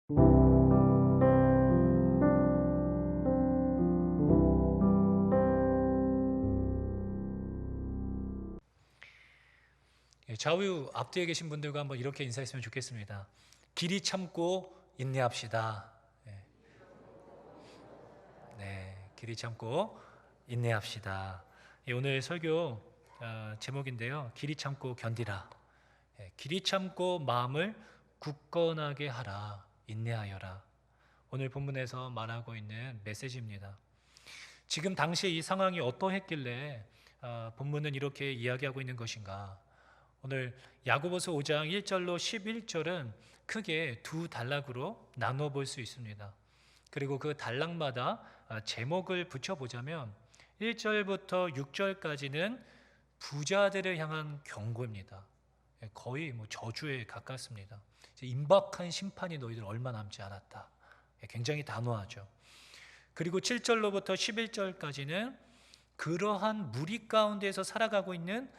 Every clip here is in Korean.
좌우 앞뒤에 계신 분들과 한번 이렇게 인사했으면 좋겠습니다. 길이 참고 인내합시다. 네, 길이 참고 인내합시다. 오늘 설교 제목인데요. 길이 참고 견디라. 길이 참고 마음을 굳건하게 하라. 인내하여라. 오늘 본문에서 말하고 있는 메시지입니다. 지금 당시에 이 상황이 어떠했길래 본문은 이렇게 이야기하고 있는 것인가? 오늘 야고보서 5장 1절로 11절은 크게 두 단락으로 나눠 볼 수 있습니다. 그리고 그 단락마다 제목을 붙여보자면 1절부터 6절까지는 부자들을 향한 경고입니다. 거의 저주에 가깝습니다. 임박한 심판이 너희들 얼마 남지 않았다. 굉장히 단호하죠. 그리고 7절로부터 11절까지는 그러한 무리 가운데에서 살아가고 있는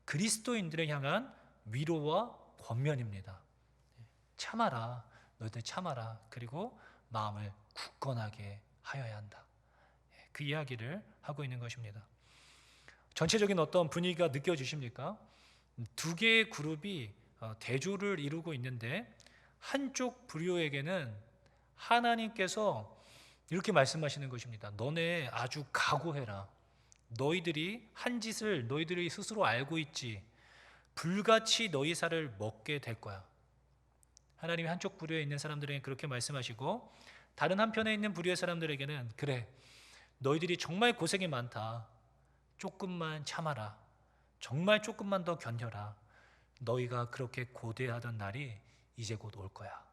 그리스도인들을 향한 위로와 권면입니다. 참아라, 너희들 참아라. 그리고 마음을 굳건하게 하여야 한다. 그 이야기를 하고 있는 것입니다. 전체적인 어떤 분위기가 느껴지십니까? 두 개의 그룹이 대조를 이루고 있는데 한쪽 부류에게는 하나님께서 이렇게 말씀하시는 것입니다. 너네 아주 각오해라. 너희들이 한 짓을 너희들이 스스로 알고 있지. 불같이 너희 살을 먹게 될 거야. 하나님이 한쪽 부류에 있는 사람들에게 그렇게 말씀하시고 다른 한편에 있는 부류의 사람들에게는 그래, 너희들이 정말 고생이 많다. 조금만 참아라. 정말 조금만 더 견뎌라. 너희가 그렇게 고대하던 날이 이제 곧 올 거야.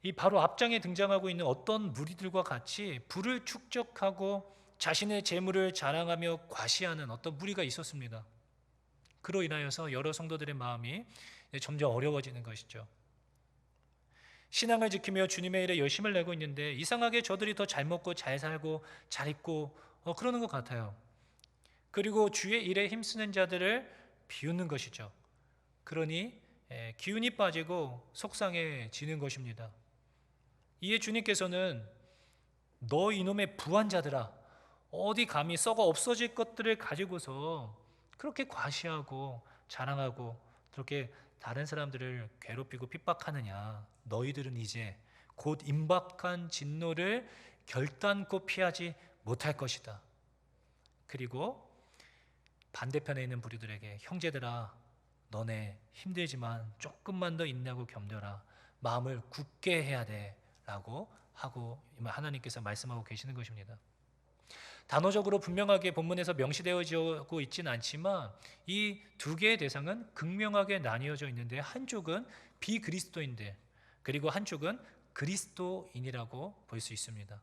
이 바로 앞장에 등장하고 있는 어떤 무리들과 같이 부를 축적하고 자신의 재물을 자랑하며 과시하는 어떤 무리가 있었습니다. 그로 인하여서 여러 성도들의 마음이 점점 어려워지는 것이죠. 신앙을 지키며 주님의 일에 열심을 내고 있는데 이상하게 저들이 더 잘 먹고 잘 살고 잘 입고 그러는 것 같아요. 그리고 주의 일에 힘쓰는 자들을 비웃는 것이죠. 그러니 기운이 빠지고 속상해지는 것입니다. 이에 주님께서는 너 이놈의 부한자들아, 어디 감히 썩어 없어질 것들을 가지고서 그렇게 과시하고 자랑하고 그렇게 다른 사람들을 괴롭히고 핍박하느냐. 너희들은 이제 곧 임박한 진노를 결단코 피하지 못할 것이다. 그리고 반대편에 있는 부류들에게 형제들아, 너네 힘들지만 조금만 더 인내하고 견뎌라. 마음을 굳게 해야 돼 라고 하고 하나님께서 말씀하고 계시는 것입니다. 단어적으로 분명하게 본문에서 명시되어지고 있지는 않지만 이 두 개의 대상은 극명하게 나뉘어져 있는데 한쪽은 비그리스도인들, 그리고 한쪽은 그리스도인이라고 볼 수 있습니다.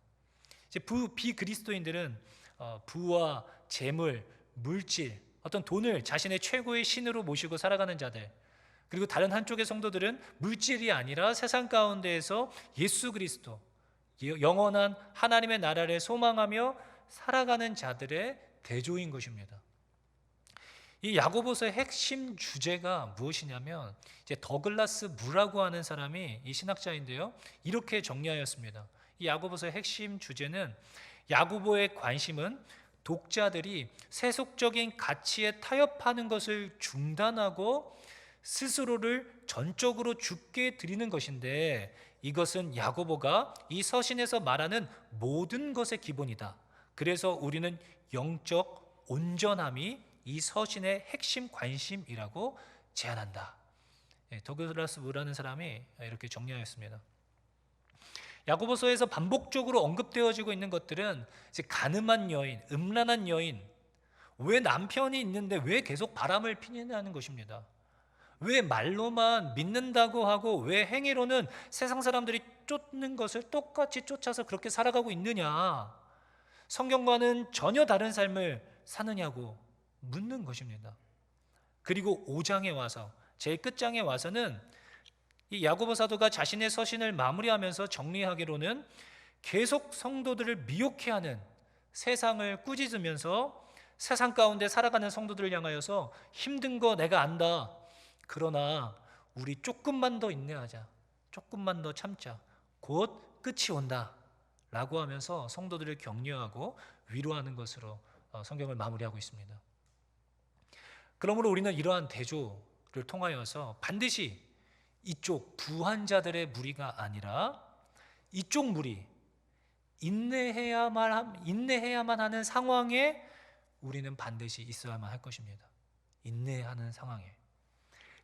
이제 비그리스도인들은 부와 재물, 물질, 어떤 돈을 자신의 최고의 신으로 모시고 살아가는 자들, 그리고 다른 한쪽의 성도들은 물질이 아니라 세상 가운데에서 예수 그리스도, 영원한 하나님의 나라를 소망하며 살아가는 자들의 대조인 것입니다. 이 야고보서의 핵심 주제가 무엇이냐면 이제 더글라스 무라고 하는 사람이 이 신학자인데요, 이렇게 정리하였습니다. 이 야고보서의 핵심 주제는 야고보의 관심은 독자들이 세속적인 가치에 타협하는 것을 중단하고 스스로를 전적으로 주께 드리는 것인데 이것은 야고보가 이 서신에서 말하는 모든 것의 기본이다. 그래서 우리는 영적 온전함이 이 서신의 핵심 관심이라고 제안한다. 더글라스 무라는 사람이 이렇게 정리하였습니다. 야고보서에서 반복적으로 언급되어지고 있는 것들은 이제 가늠한 여인, 음란한 여인, 왜 남편이 있는데 왜 계속 바람을 피느냐는 것입니다. 왜 말로만 믿는다고 하고 왜 행위로는 세상 사람들이 쫓는 것을 똑같이 쫓아서 그렇게 살아가고 있느냐, 성경과는 전혀 다른 삶을 사느냐고 묻는 것입니다. 그리고 5장에 와서, 제일 끝장에 와서는 이 야고보 사도가 자신의 서신을 마무리하면서 정리하기로는 계속 성도들을 미혹해하는 세상을 꾸짖으면서 세상 가운데 살아가는 성도들을 향하여서 힘든 거 내가 안다. 그러나 우리 조금만 더 인내하자. 조금만 더 참자. 곧 끝이 온다. 라고 하면서 성도들을 격려하고 위로하는 것으로 성경을 마무리하고 있습니다. 그러므로 우리는 이러한 대조를 통하여서 반드시 이쪽 부한자들의 무리가 아니라 이쪽 무리, 인내해야만 하는 상황에 우리는 반드시 있어야만 할 것입니다. 인내하는 상황에,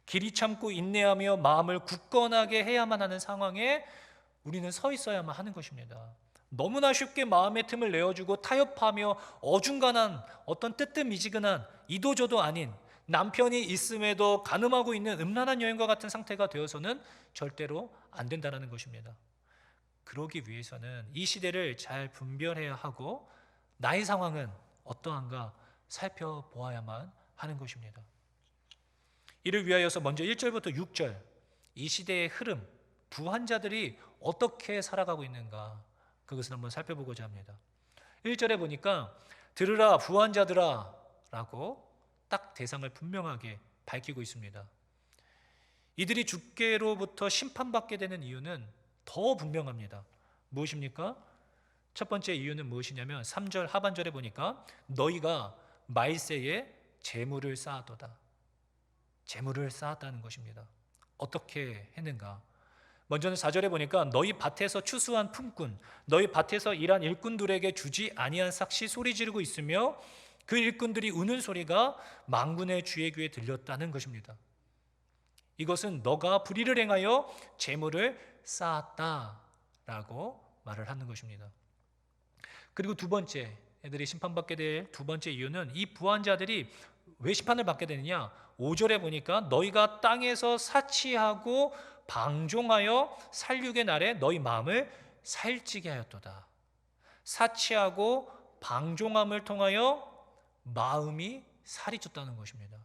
길이 참고 인내하며 마음을 굳건하게 해야만 하는 상황에 우리는 서 있어야만 하는 것입니다. 너무나 쉽게 마음의 틈을 내어주고 타협하며 어중간한 어떤 뜨뜻미지근한 이도저도 아닌 남편이 있음에도 가늠하고 있는 음란한 여인과 같은 상태가 되어서는 절대로 안 된다는 것입니다. 그러기 위해서는 이 시대를 잘 분별해야 하고 나의 상황은 어떠한가 살펴보아야만 하는 것입니다. 이를 위하여서 먼저 1절부터 6절, 이 시대의 흐름, 부한자들이 어떻게 살아가고 있는가, 그것을 한번 살펴보고자 합니다. 1절에 보니까 들으라 부한자들아 라고 딱 대상을 분명하게 밝히고 있습니다. 이들이 주께로부터 심판받게 되는 이유는 더 분명합니다. 무엇입니까? 첫 번째 이유는 무엇이냐면 3절 하반절에 보니까 너희가 말세에 재물을 쌓았도다. 재물을 쌓았다는 것입니다. 어떻게 했는가? 먼저는 4절에 보니까 너희 밭에서 추수한 품꾼, 너희 밭에서 일한 일꾼들에게 주지 아니한 삭시 소리 지르고 있으며 그 일꾼들이 우는 소리가 만군의 주의 귀에 들렸다는 것입니다. 이것은 너가 불의를 행하여 재물을 쌓았다라고 말을 하는 것입니다. 그리고 두 번째, 애들이 심판받게 될 두 번째 이유는 이 부한자들이 왜 심판을 받게 되느냐? 5절에 보니까 너희가 땅에서 사치하고 방종하여 살육의 날에 너희 마음을 살찌게 하였도다. 사치하고 방종함을 통하여 마음이 살이 쪘다는 것입니다.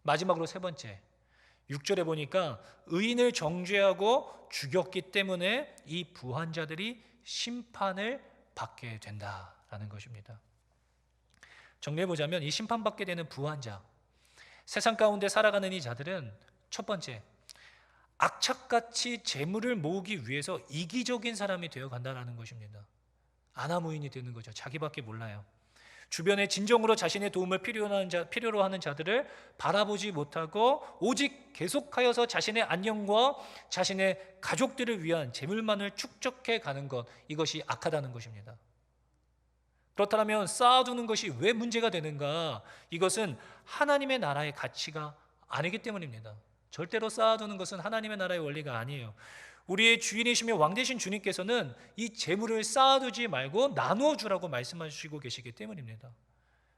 마지막으로 세 번째, 6절에 보니까 의인을 정죄하고 죽였기 때문에 이 부한자들이 심판을 받게 된다라는 것입니다. 정리해보자면 이 심판받게 되는 부한자, 세상 가운데 살아가는 이 자들은 첫 번째, 악착같이 재물을 모으기 위해서 이기적인 사람이 되어 간다는 것입니다. 아나무인이 되는 거죠. 자기밖에 몰라요. 주변에 진정으로 자신의 도움을 필요로 하는 자들을 바라보지 못하고 오직 계속하여서 자신의 안녕과 자신의 가족들을 위한 재물만을 축적해 가는 것, 이것이 악하다는 것입니다. 그렇다면 쌓아두는 것이 왜 문제가 되는가? 이것은 하나님의 나라의 가치가 아니기 때문입니다. 절대로 쌓아두는 것은 하나님의 나라의 원리가 아니에요. 우리의 주인이시며 왕되신 주님께서는 이 재물을 쌓아두지 말고 나누어 주라고 말씀하시고 계시기 때문입니다.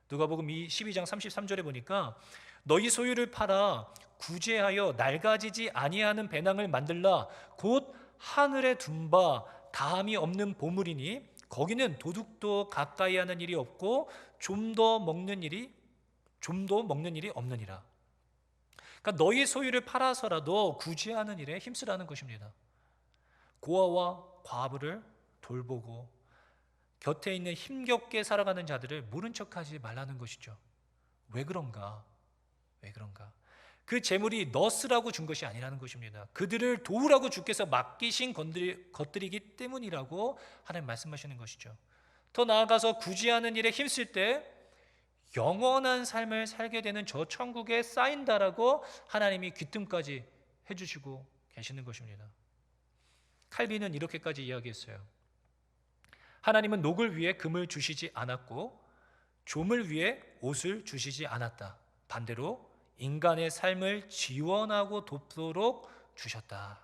누가복음 12장 33절에 보니까 너희 소유를 팔아 구제하여 낡아지지 아니하는 배낭을 만들라. 곧 하늘에 둔 바 다함이 없는 보물이니 거기는 도둑도 가까이 하는 일이 없고 좀도 먹는 일이 없느니라. 그러니까 너희 소유를 팔아서라도 구제하는 일에 힘쓰라는 것입니다. 고아와 과부를 돌보고 곁에 있는 힘겹게 살아가는 자들을 모른 척하지 말라는 것이죠. 왜 그런가? 그 재물이 너 쓰라고 준 것이 아니라는 것입니다. 그들을 도우라고 주께서 맡기신 것들이기 때문이라고 하나님 말씀하시는 것이죠. 더 나아가서 구제하는 일에 힘쓸 때 영원한 삶을 살게 되는 저 천국에 쌓인다라고 하나님이 귀뜸까지 해주시고 계시는 것입니다. 칼빈은 이렇게까지 이야기했어요. 하나님은 녹을 위해 금을 주시지 않았고 좀을 위해 옷을 주시지 않았다. 반대로 인간의 삶을 지원하고 돕도록 주셨다.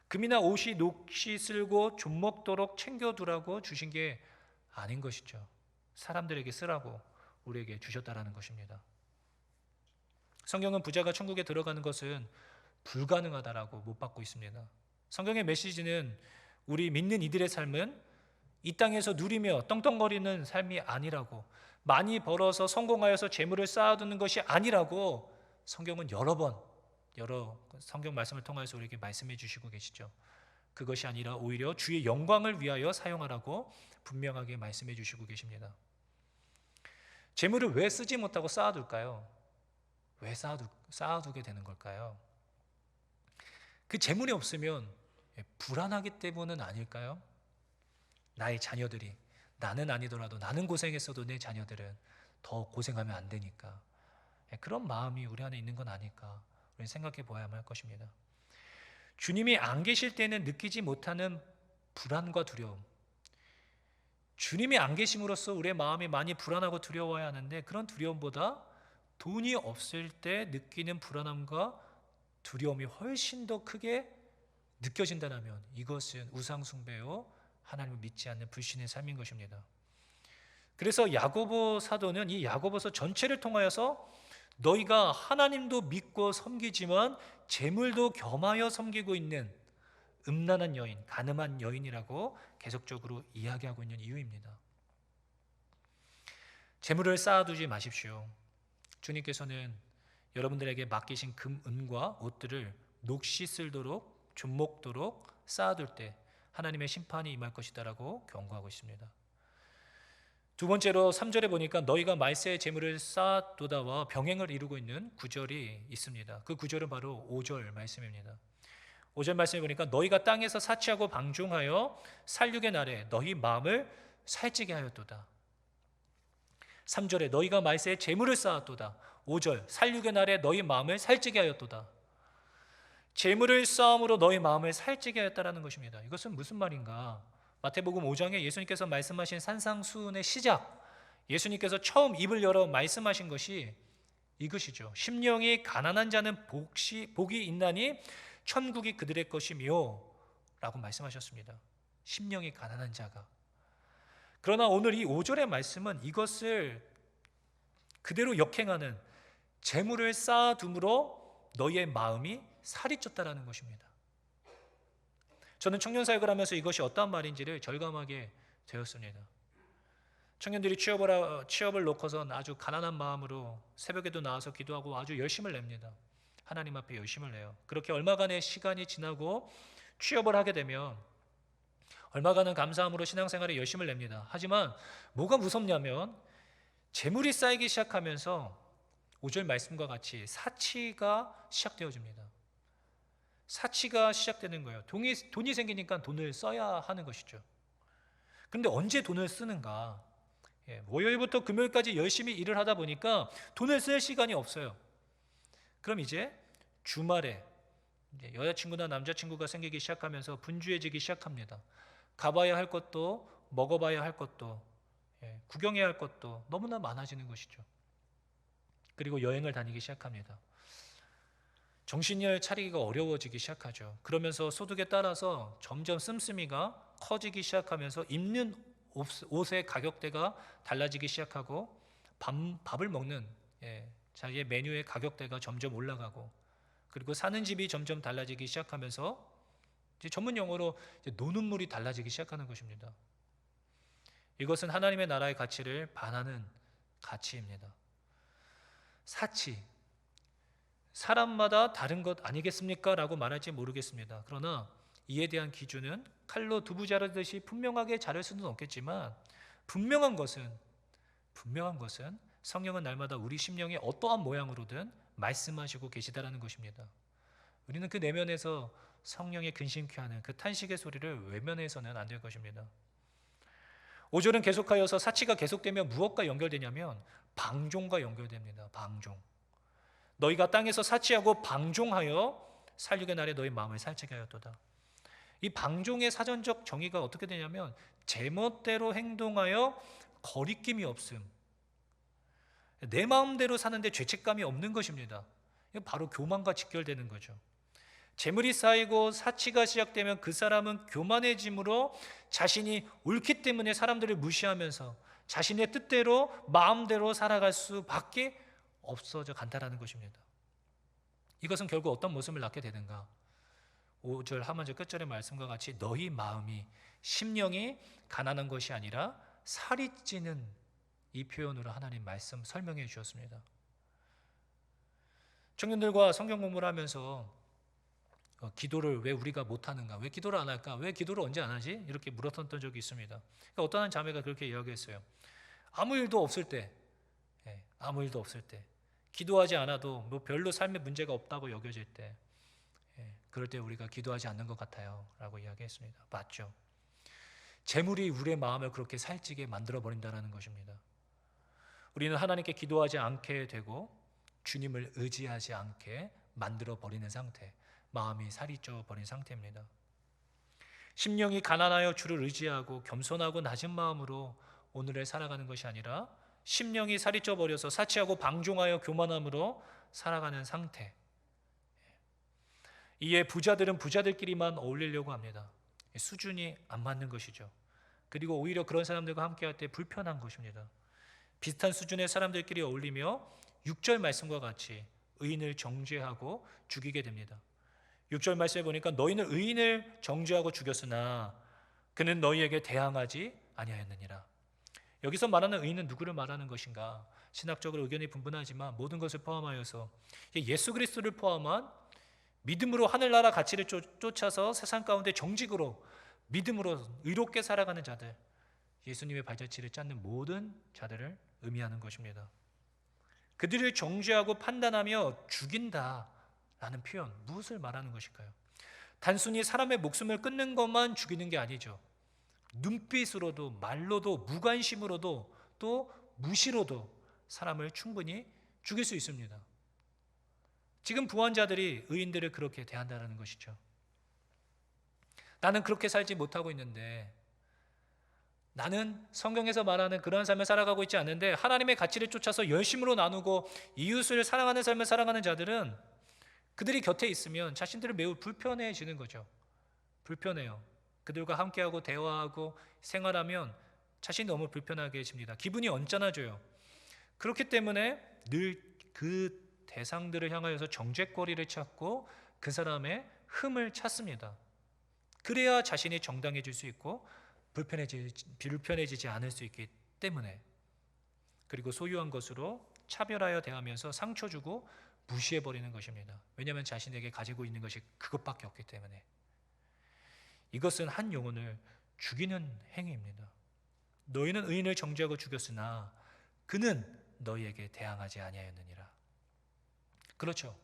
금이나 옷이 녹시 쓸고 좀 먹도록 챙겨두라고 주신 게 아닌 것이죠. 사람들에게 쓰라고 우리에게 주셨다라는 것입니다. 성경은 부자가 천국에 들어가는 것은 불가능하다라고 못 받고 있습니다. 성경의 메시지는 우리 믿는 이들의 삶은 이 땅에서 누리며 떵떵거리는 삶이 아니라고, 많이 벌어서 성공하여서 재물을 쌓아두는 것이 아니라고 성경은 여러 성경 말씀을 통해서 우리에게 말씀해 주시고 계시죠. 그것이 아니라 오히려 주의 영광을 위하여 사용하라고 분명하게 말씀해 주시고 계십니다. 재물을 왜 쓰지 못하고 쌓아둘까요? 왜 쌓아두게 되는 걸까요? 그 재물이 없으면 불안하기 때문은 아닐까요? 나의 자녀들이, 나는 아니더라도, 나는 고생했어도 내 자녀들은 더 고생하면 안 되니까, 그런 마음이 우리 안에 있는 건 아닐까, 우리는 생각해 보아야만 할 것입니다. 주님이 안 계실 때는 느끼지 못하는 불안과 두려움, 주님이 안 계심으로써 우리의 마음이 많이 불안하고 두려워야 하는데, 그런 두려움보다 돈이 없을 때 느끼는 불안함과 두려움이 훨씬 더 크게 느껴진다면 이것은 우상 숭배요, 하나님을 믿지 않는 불신의 삶인 것입니다. 그래서 야고보 사도는 이 야고보서 전체를 통하여서 너희가 하나님도 믿고 섬기지만 재물도 겸하여 섬기고 있는 음란한 여인, 간음한 여인이라고 계속적으로 이야기하고 있는 이유입니다. 재물을 쌓아두지 마십시오. 주님께서는 여러분들에게 맡기신 금, 은과 옷들을 녹시 쓸도록 좀먹도록 쌓아둘 때 하나님의 심판이 임할 것이다라고 경고하고 있습니다. 두 번째로 3절에 보니까 너희가 말세의 재물을 쌓아두다와 병행을 이루고 있는 구절이 있습니다. 그 구절은 바로 5절 말씀입니다. 5절 말씀에 보니까 너희가 땅에서 사치하고 방종하여 살육의 날에 너희 마음을 살찌게 하였도다. 3절에 너희가 말세에 재물을 쌓았도다. 5절 살육의 날에 너희 마음을 살찌게 하였도다. 재물을 쌓음으로 너희 마음을 살찌게 하였다라는 것입니다. 이것은 무슨 말인가? 마태복음 5장에 예수님께서 말씀하신 산상수훈의 시작, 예수님께서 처음 입을 열어 말씀하신 것이 이것이죠. 심령이 가난한 자는 복이 있나니 천국이 그들의 것이며 라고 말씀하셨습니다. 심령이 가난한 자가. 그러나 오늘 이 5절의 말씀은 이것을 그대로 역행하는, 재물을 쌓아둠으로 너희의 마음이 살이 쪘다라는 것입니다. 저는 청년 사역을 하면서 이것이 어떠한 말인지를 절감하게 되었습니다. 청년들이 취업을 놓고선 아주 가난한 마음으로 새벽에도 나와서 기도하고 아주 열심을 냅니다. 하나님 앞에 열심을 내요. 그렇게 얼마간의 시간이 지나고 취업을 하게 되면 얼마간은 감사함으로 신앙생활에 열심을 냅니다. 하지만 뭐가 무섭냐면 재물이 쌓이기 시작하면서 5절 말씀과 같이 사치가 시작되어집니다. 사치가 시작되는 거예요. 돈이 생기니까 돈을 써야 하는 것이죠. 그런데 언제 돈을 쓰는가? 월요일부터 금요일까지 열심히 일을 하다 보니까 돈을 쓸 시간이 없어요. 그럼 이제 주말에 여자친구나 남자친구가 생기기 시작하면서 분주해지기 시작합니다. 가봐야 할 것도, 먹어봐야 할 것도, 구경해야 할 것도 너무나 많아지는 것이죠. 그리고 여행을 다니기 시작합니다. 정신을 차리기가 어려워지기 시작하죠. 그러면서 소득에 따라서 점점 씀씀이가 커지기 시작하면서 입는 옷의 가격대가 달라지기 시작하고 밥을 먹는 자기의 메뉴의 가격대가 점점 올라가고, 그리고 사는 집이 점점 달라지기 시작하면서 이제 전문 용어로 노는 물이 달라지기 시작하는 것입니다. 이것은 하나님의 나라의 가치를 반하는 가치입니다. 사치, 사람마다 다른 것 아니겠습니까? 라고 말할지 모르겠습니다. 그러나 이에 대한 기준은 칼로 두부 자르듯이 분명하게 자를 수는 없겠지만 분명한 것은 성령은 날마다 우리 심령의 어떠한 모양으로든 말씀하시고 계시다라는 것입니다. 우리는 그 내면에서 성령의 근심케 하는 그 탄식의 소리를 외면해서는 안 될 것입니다. 5절은 계속하여서 사치가 계속되면 무엇과 연결되냐면 방종과 연결됩니다. 방종. 너희가 땅에서 사치하고 방종하여 살육의 날에 너희 마음을 살찌게 하였도다. 이 방종의 사전적 정의가 어떻게 되냐면 제멋대로 행동하여 거리낌이 없음, 내 마음대로 사는데 죄책감이 없는 것입니다. 바로 교만과 직결되는 거죠. 재물이 쌓이고 사치가 시작되면 그 사람은 교만해짐으로 자신이 옳기 때문에 사람들을 무시하면서 자신의 뜻대로 마음대로 살아갈 수밖에 없어져 간다라는 것입니다. 이것은 결국 어떤 모습을 낳게 되는가? 5절 하반절 끝절의 말씀과 같이 너희 마음이, 심령이 가난한 것이 아니라 살이 찌는, 이 표현으로 하나님 말씀 설명해 주셨습니다. 청년들과 성경 공부를 하면서 기도를 왜 우리가 못하는가? 왜 기도를 안 할까? 왜 기도를 언제 안 하지? 이렇게 물었던 적이 있습니다. 그러니까 어떤 한 자매가 그렇게 이야기했어요. 아무 일도 없을 때, 기도하지 않아도 뭐 별로 삶에 문제가 없다고 여겨질 때, 그럴 때 우리가 기도하지 않는 것 같아요 라고 이야기했습니다. 맞죠? 재물이 우리의 마음을 그렇게 살찌게 만들어버린다는 것입니다. 우리는 하나님께 기도하지 않게 되고 주님을 의지하지 않게 만들어버리는 상태, 마음이 살이 쪄버린 상태입니다. 심령이 가난하여 주를 의지하고 겸손하고 낮은 마음으로 오늘을 살아가는 것이 아니라 심령이 살이 쪄버려서 사치하고 방종하여 교만함으로 살아가는 상태. 이에 부자들은 부자들끼리만 어울리려고 합니다. 수준이 안 맞는 것이죠. 그리고 오히려 그런 사람들과 함께할 때 불편한 것입니다. 비슷한 수준의 사람들끼리 어울리며 6절 말씀과 같이 의인을 정죄하고 죽이게 됩니다. 6절 말씀에 보니까 너희는 의인을 정죄하고 죽였으나 그는 너희에게 대항하지 아니하였느니라. 여기서 말하는 의인은 누구를 말하는 것인가? 신학적으로 의견이 분분하지만 모든 것을 포함하여서 예수 그리스도를 포함한 믿음으로 하늘나라 가치를 쫓아서 세상 가운데 정직으로 믿음으로 의롭게 살아가는 자들, 예수님의 발자취를 찾는 모든 자들을 의미하는 것입니다. 그들을 정죄하고 판단하며 죽인다라는 표현, 무엇을 말하는 것일까요? 단순히 사람의 목숨을 끊는 것만 죽이는 게 아니죠. 눈빛으로도 말로도 무관심으로도 또 무시로도 사람을 충분히 죽일 수 있습니다. 지금 부한자들이 의인들을 그렇게 대한다는 것이죠. 나는 그렇게 살지 못하고 있는데, 나는 성경에서 말하는 그런 삶을 살아가고 있지 않는데 하나님의 가치를 쫓아서 열심으로 나누고 이웃을 사랑하는 삶을 살아가는 자들은 그들이 곁에 있으면 자신들을 매우 불편해지는 거죠. 불편해요. 그들과 함께하고 대화하고 생활하면 자신이 너무 불편하게집니다. 기분이 언짢아져요. 그렇기 때문에 늘 그 대상들을 향하여서 정죄거리를 찾고 그 사람의 흠을 찾습니다. 그래야 자신이 정당해질 수 있고 불편해지지 않을 수 있기 때문에. 그리고 소유한 것으로 차별하여 대하면서 상처 주고 무시해버리는 것입니다. 왜냐하면 자신에게 가지고 있는 것이 그것밖에 없기 때문에. 이것은 한 영혼을 죽이는 행위입니다. 너희는 의인을 정죄하고 죽였으나 그는 너희에게 대항하지 아니하였느니라. 그렇죠.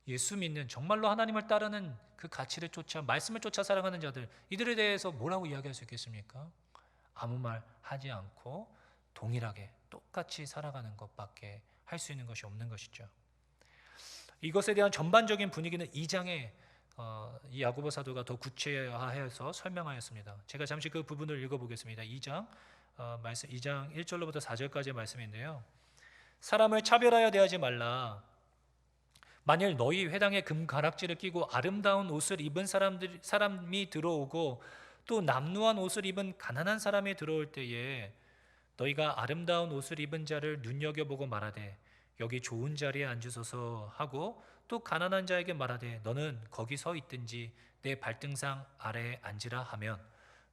예수 믿는, 정말로 하나님을 따르는 그 가치를 쫓아, 말씀을 쫓아 살아가는 자들, 이들에 대해서 뭐라고 이야기할 수 있겠습니까? 아무 말 하지 않고 동일하게 똑같이 살아가는 것밖에 할 수 있는 것이 없는 것이죠. 이것에 대한 전반적인 분위기는 2장에 이 야고보 사도가 더 구체화해서 설명하였습니다. 제가 잠시 그 부분을 읽어보겠습니다. 2장 1절로부터 4절까지의 말씀인데요. 사람을 차별하여 대하지 말라. 만일 너희 회당에 금가락지를 끼고 아름다운 옷을 입은 사람이 들어오고 또 남루한 옷을 입은 가난한 사람이 들어올 때에 너희가 아름다운 옷을 입은 자를 눈여겨보고 말하되 여기 좋은 자리에 앉으소서 하고 또 가난한 자에게 말하되 너는 거기 서 있든지 내 발등상 아래에 앉으라 하면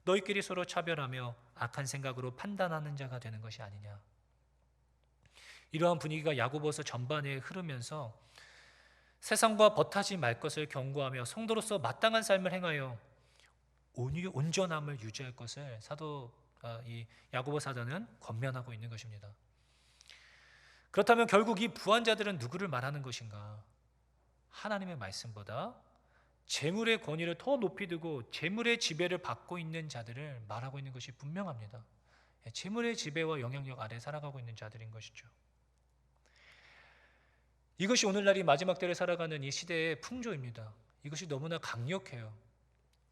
너희끼리 서로 차별하며 악한 생각으로 판단하는 자가 되는 것이 아니냐. 이러한 분위기가 야고보서 전반에 흐르면서 세상과 버타지 말 것을 경고하며 성도로서 마땅한 삶을 행하여 온전함을 유지할 것을 이 야고보 사도는 권면하고 있는 것입니다. 그렇다면 결국 이 부한자들은 누구를 말하는 것인가? 하나님의 말씀보다 재물의 권위를 더 높이 두고 재물의 지배를 받고 있는 자들을 말하고 있는 것이 분명합니다. 재물의 지배와 영향력 아래 살아가고 있는 자들인 것이죠. 이것이 오늘날 이 마지막 때를 살아가는 이 시대의 풍조입니다. 이것이 너무나 강력해요.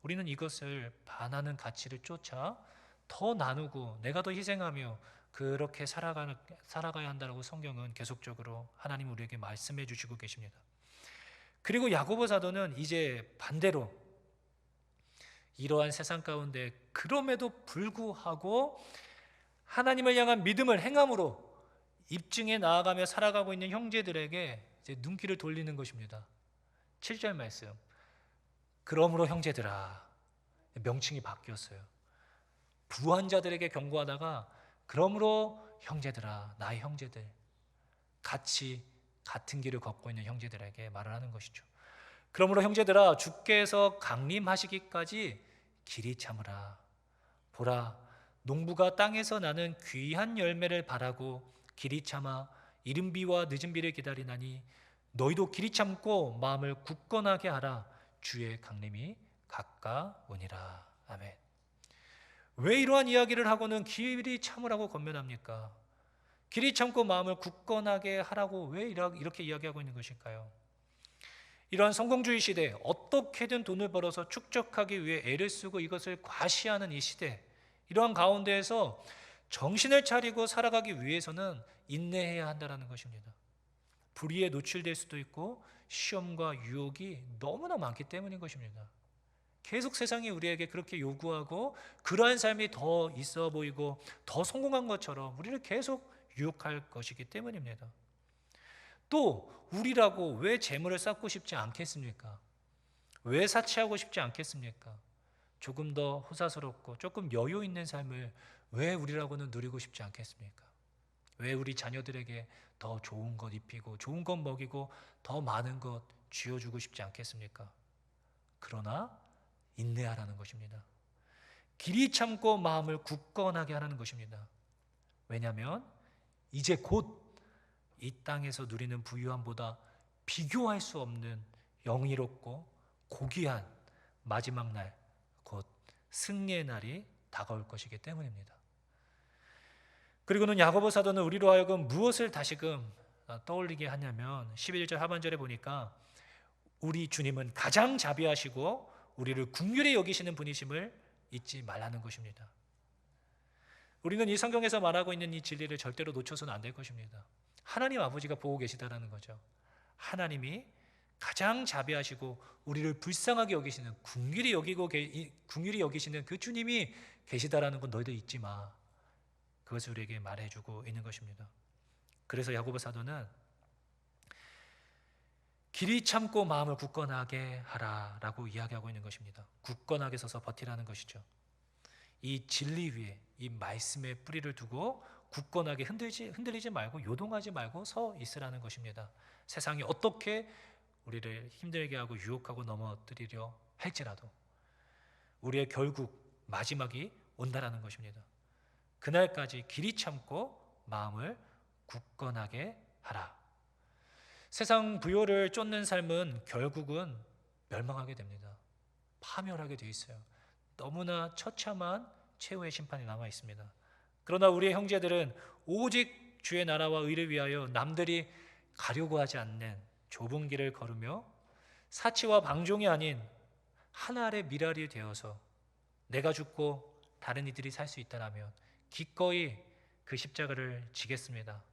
우리는 이것을 반하는 가치를 쫓아 더 나누고 내가 더 희생하며 그렇게 살아가야 한다고 성경은 계속적으로 하나님 우리에게 말씀해 주시고 계십니다. 그리고 야고보 사도는 이제 반대로 이러한 세상 가운데 그럼에도 불구하고 하나님을 향한 믿음을 행함으로 입증해 나아가며 살아가고 있는 형제들에게 이제 눈길을 돌리는 것입니다. 7절 말씀. 그러므로 형제들아, 명칭이 바뀌었어요. 부한 자들에게 경고하다가 그러므로 형제들아, 나의 형제들, 같은 길을 걷고 있는 형제들에게 말을 하는 것이죠. 그러므로 형제들아, 주께서 강림하시기까지 길이 참으라. 보라, 농부가 땅에서 나는 귀한 열매를 바라고 길이 참아 이른 비와 늦은 비를 기다리나니 너희도 길이 참고 마음을 굳건하게 하라. 주의 강림이 가까우니라. 아멘. 왜 이러한 이야기를 하고는 길이 참으라고 권면합니까? 길이 참고 마음을 굳건하게 하라고 왜 이렇게 이야기하고 있는 것일까요? 이러한 성공주의 시대에 어떻게든 돈을 벌어서 축적하기 위해 애를 쓰고 이것을 과시하는 이 시대, 이러한 가운데에서 정신을 차리고 살아가기 위해서는 인내해야 한다는 것입니다. 불의에 노출될 수도 있고 시험과 유혹이 너무나 많기 때문인 것입니다. 계속 세상이 우리에게 그렇게 요구하고 그러한 삶이 더 있어 보이고 더 성공한 것처럼 우리를 계속 유혹할 것이기 때문입니다. 또 우리라고 왜 재물을 쌓고 싶지 않겠습니까? 왜 사치하고 싶지 않겠습니까? 조금 더 호사스럽고 조금 여유 있는 삶을 왜 우리라고는 누리고 싶지 않겠습니까? 왜 우리 자녀들에게 더 좋은 것 입히고 좋은 것 먹이고 더 많은 것 쥐어주고 싶지 않겠습니까? 그러나 인내하라는 것입니다. 길이 참고 마음을 굳건하게 하라는 것입니다. 왜냐하면 이제 곧 이 땅에서 누리는 부유함보다 비교할 수 없는 영예롭고 고귀한 마지막 날, 곧 승리의 날이 다가올 것이기 때문입니다. 그리고는 야고보 사도는 우리로 하여금 무엇을 다시금 떠올리게 하냐면 11절 하반절에 보니까 우리 주님은 가장 자비하시고 우리를 긍휼히 여기시는 분이심을 잊지 말라는 것입니다. 우리는 이 성경에서 말하고 있는 이 진리를 절대로 놓쳐서는 안 될 것입니다. 하나님 아버지가 보고 계시다라는 거죠. 하나님이 가장 자비하시고 우리를 불쌍하게 여기시는, 긍휼히 여기시는 그 주님이 계시다라는 건 너희들 잊지 마. 그것을 우리에게 말해주고 있는 것입니다. 그래서 야고보 사도는 길이 참고 마음을 굳건하게 하라라고 이야기하고 있는 것입니다. 굳건하게 서서 버티라는 것이죠. 이 진리 위에 이 말씀의 뿌리를 두고 굳건하게 흔들리지 말고 요동하지 말고 서 있으라는 것입니다. 세상이 어떻게 우리를 힘들게 하고 유혹하고 넘어뜨리려 할지라도 우리의 결국 마지막이 온다라는 것입니다. 그날까지 길이 참고 마음을 굳건하게 하라. 세상 부요를 쫓는 삶은 결국은 멸망하게 됩니다. 파멸하게 돼 있어요. 너무나 처참한 최후의 심판이 남아 있습니다. 그러나 우리의 형제들은 오직 주의 나라와 의를 위하여 남들이 가려고 하지 않는 좁은 길을 걸으며 사치와 방종이 아닌 하늘의 미랄이 되어서 내가 죽고 다른 이들이 살 수 있다라면 기꺼이 그 십자가를 지겠습니다.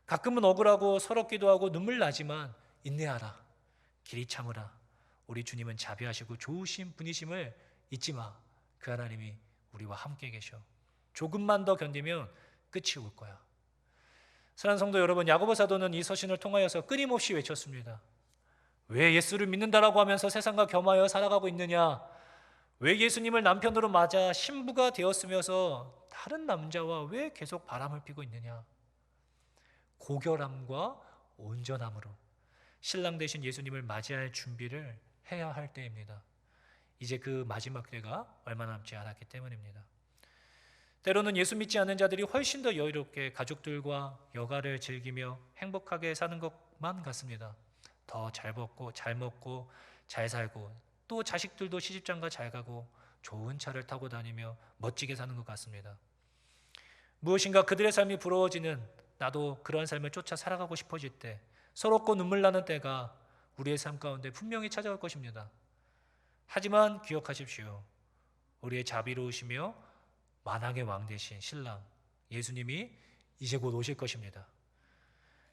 가끔은 억울하고 서럽기도 하고 눈물 나지만 인내하라. 길이 참으라. 우리 주님은 자비하시고 좋으신 분이심을 잊지 마. 그 하나님이 우리와 함께 계셔. 조금만 더 견디면 끝이 올 거야. 사랑하는 성도 여러분, 야고보 사도는 이 서신을 통하여서 끊임없이 외쳤습니다. 왜 예수를 믿는다라고 하면서 세상과 겸하여 살아가고 있느냐? 왜 예수님을 남편으로 맞아 신부가 되었으면서 다른 남자와 왜 계속 바람을 피고 있느냐? 고결함과 온전함으로 신랑 되신 예수님을 맞이할 준비를 해야 할 때입니다. 이제 그 마지막 때가 얼마 남지 않았기 때문입니다. 때로는 예수 믿지 않는 자들이 훨씬 더 여유롭게 가족들과 여가를 즐기며 행복하게 사는 것만 같습니다. 더 잘 먹고 잘 먹고 잘 살고 또 자식들도 시집장가 잘 가고 좋은 차를 타고 다니며 멋지게 사는 것 같습니다. 무엇인가 그들의 삶이 부러워지는, 나도 그런 삶을 쫓아 살아가고 싶어질 때, 서럽고 눈물 나는 때가 우리의 삶 가운데 분명히 찾아올 것입니다. 하지만 기억하십시오. 우리의 자비로우시며 만왕의 왕 되신 신랑 예수님이 이제 곧 오실 것입니다.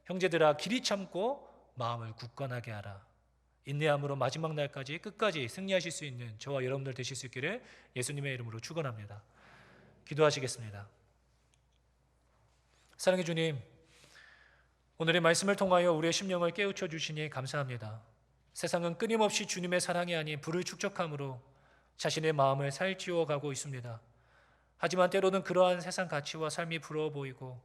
형제들아, 길이 참고 마음을 굳건하게 하라. 인내함으로 마지막 날까지 끝까지 승리하실 수 있는 저와 여러분들 되실 수 있기를 예수님의 이름으로 축원합니다. 기도하시겠습니다. 사랑의 주님, 오늘의 말씀을 통하여 우리의 심령을 깨우쳐 주시니 감사합니다. 세상은 끊임없이 주님의 사랑이 아닌 불을 축적함으로 자신의 마음을 살찌워 가고 있습니다. 하지만 때로는 그러한 세상 가치와 삶이 부러워 보이고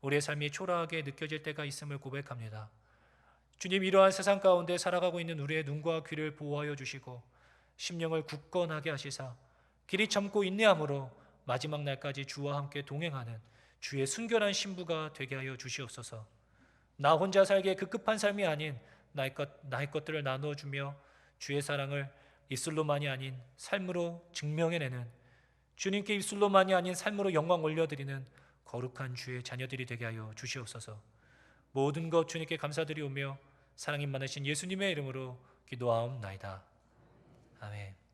우리의 삶이 초라하게 느껴질 때가 있음을 고백합니다. 주님, 이러한 세상 가운데 살아가고 있는 우리의 눈과 귀를 보호하여 주시고 심령을 굳건하게 하시사 길이 참고 인내함으로 마지막 날까지 주와 함께 동행하는 주의 순결한 신부가 되게 하여 주시옵소서. 나 혼자 살기에 급급한 삶이 아닌 나의 것들을 나누어주며 주의 사랑을 입술로만이 아닌 삶으로 증명해내는, 주님께 입술로만이 아닌 삶으로 영광 올려드리는 거룩한 주의 자녀들이 되게 하여 주시옵소서. 모든 것 주님께 감사드리오며 사랑이 많으신 예수님의 이름으로 기도하옵나이다. 아멘.